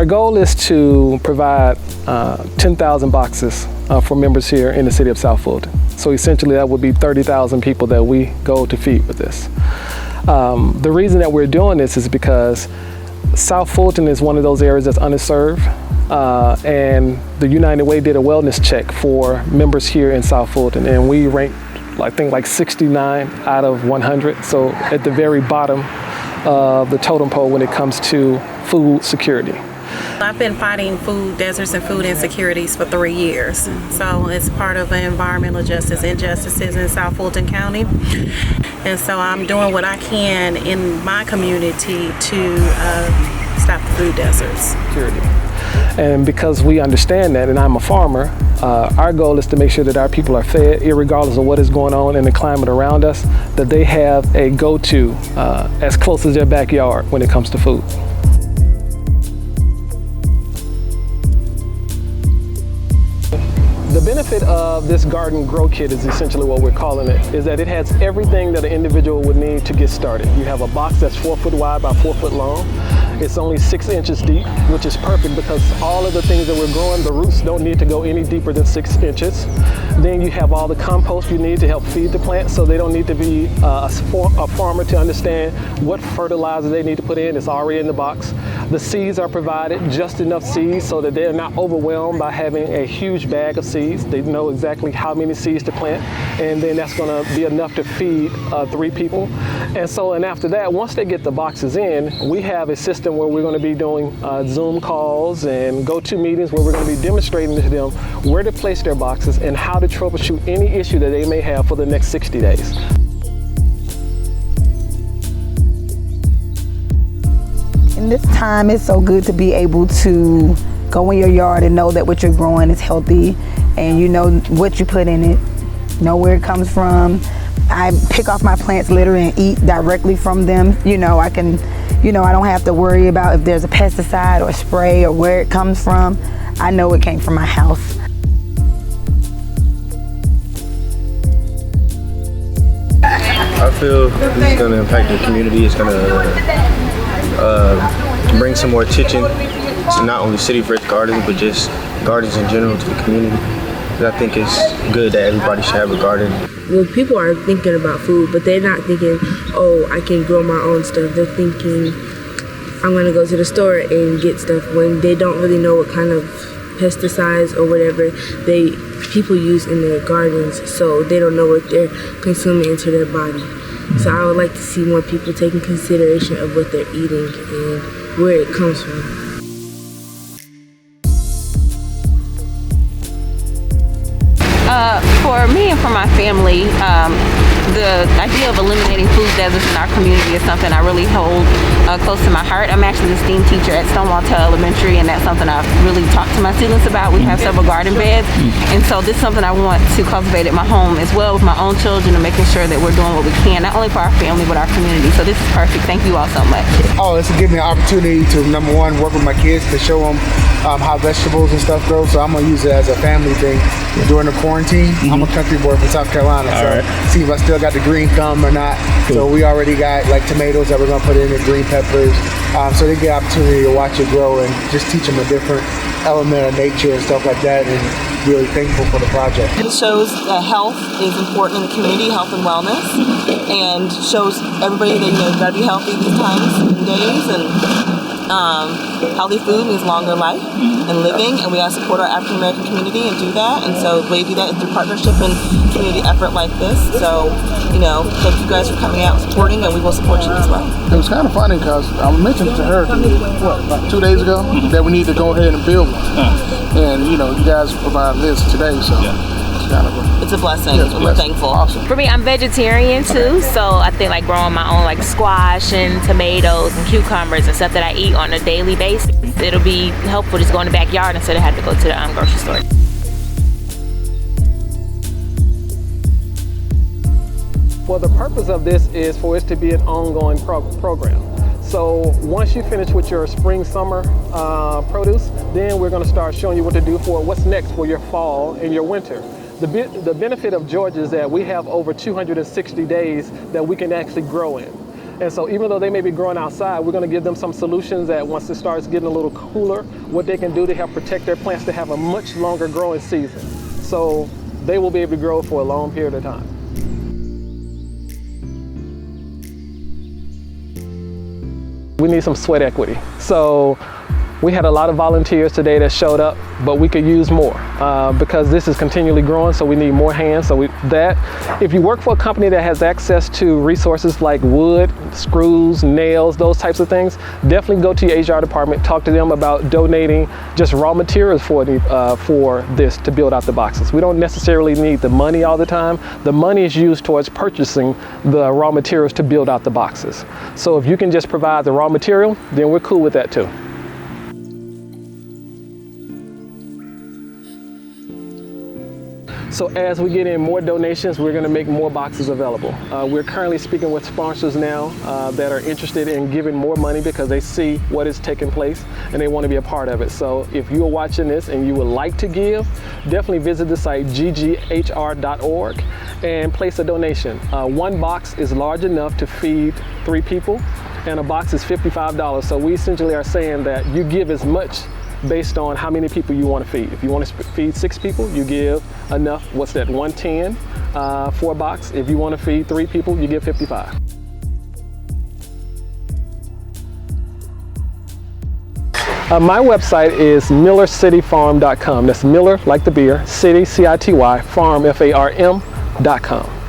Our goal is to provide 10,000 boxes for members here in the city of South Fulton. So essentially that would be 30,000 people that we go to feed with this. The reason that we're doing this is because South Fulton is one of those areas that's underserved, and the United Way did a wellness check for members here in South Fulton, and we ranked, I think, like 69 out of 100, so at the very bottom of the totem pole when it comes to food security. I've been fighting food deserts and food insecurities for 3 years. So it's part of environmental justice injustices in South Fulton County. And so I'm doing what I can in my community to stop the food deserts. Security. And because we understand that, and I'm a farmer, our goal is to make sure that our people are fed, irregardless of what is going on in the climate around us, that they have a go-to as close as their backyard when it comes to food. The benefit of this garden grow kit is essentially what we're calling it, is that it has everything that an individual would need to get started. You have a box that's 4 foot wide by 4 foot long. It's only 6 inches deep, which is perfect because all of the things that we're growing, the roots don't need to go any deeper than 6 inches. Then you have all the compost you need to help feed the plants, so they don't need to be a farmer to understand what fertilizer they need to put in. It's already in the box. The seeds are provided, just enough seeds so that they're not overwhelmed by having a huge bag of seeds. They know exactly how many seeds to plant, and then that's gonna be enough to feed 3 people. And after that, once they get the boxes in, we have a system where we're gonna be doing Zoom calls and go-to meetings where we're gonna be demonstrating to them where to place their boxes and how to troubleshoot any issue that they may have for the next 60 days. In this time, it's so good to be able to go in your yard and know that what you're growing is healthy and you know what you put in it, know where it comes from. I pick off my plants litter and eat directly from them. You know, I don't have to worry about if there's a pesticide or spray or where it comes from. I know it came from my house. I feel it's going to impact the community. It's going to bring some more attention to not only City Fresh Gardens, but just gardens in general to the community. I think it's good that everybody should have a garden. Well, people are thinking about food, but they're not thinking, oh, I can grow my own stuff. They're thinking, I'm going to go to the store and get stuff, when they don't really know what kind of pesticides or whatever people use in their gardens, so they don't know what they're consuming into their body. So I would like to see more people taking consideration of what they're eating and where it comes from. For me and for my family, the idea of eliminating food deserts in our community is something I really hold close to my heart. I'm actually the STEAM teacher at Stonewall Tell Elementary, and that's something I've really talked to my students about. We have several garden beds, and so this is something I want to cultivate at my home as well with my own children, and making sure that we're doing what we can, not only for our family, but our community. So this is perfect. Thank you all so much. Oh, this will give me an opportunity to, number one, work with my kids to show them how vegetables and stuff grow. So I'm going to use it as a family thing during the quarantine. I'm a country boy from South Carolina, so see if I still got the green thumb or not. Cool. So we already got like tomatoes that we're gonna put in, the green peppers. So they get opportunity to watch it grow and just teach them a different element of nature and stuff like that, and really thankful for the project. It shows that health is important in the community, health and wellness, and shows everybody that you gotta be healthy these times and days, and healthy food means longer life and living, and we gotta support our African American community and do that. And so the way to do that is through partnership and community effort like this. So, thank you guys for coming out and supporting, and we will support you as well. It was kind of funny because I mentioned to her, about 2 days ago, that we need to go ahead and build one. And you guys provided this today, so it's a blessing. We're thankful. Awesome. For me, I'm vegetarian too, so I think like growing my own like squash and tomatoes and cucumbers and stuff that I eat on a daily basis, it'll be helpful just going to the backyard instead of having to go to the grocery store. Well, the purpose of this is for it to be an ongoing program. So once you finish with your spring, summer produce, then we're going to start showing you what to do for what's next for your fall and your winter. The benefit of Georgia is that we have over 260 days that we can actually grow in. And so even though they may be growing outside, we're going to give them some solutions that once it starts getting a little cooler, what they can do to help protect their plants to have a much longer growing season. So they will be able to grow for a long period of time. We need some sweat equity. So we had a lot of volunteers today that showed up, but we could use more because this is continually growing, so we need more hands. So if you work for a company that has access to resources like wood, screws, nails, those types of things, definitely go to your HR department, talk to them about donating just raw materials for this to build out the boxes. We don't necessarily need the money all the time. The money is used towards purchasing the raw materials to build out the boxes. So if you can just provide the raw material, then we're cool with that too. So as we get in more donations, we're going to make more boxes available. We're currently speaking with sponsors now that are interested in giving more money because they see what is taking place and they want to be a part of it. So if you're watching this and you would like to give, definitely visit the site gghr.org and place a donation. One box is large enough to feed 3 people and a box is $55. So we essentially are saying that you give as much based on how many people you want to feed. If you want to feed 6 people, you give enough, what's that, 110 for a box. If you want to feed 3 people, you give 55. My website is millercityfarm.com. That's Miller, like the beer, city, C-I-T-Y, farm, F-A-R-M.com.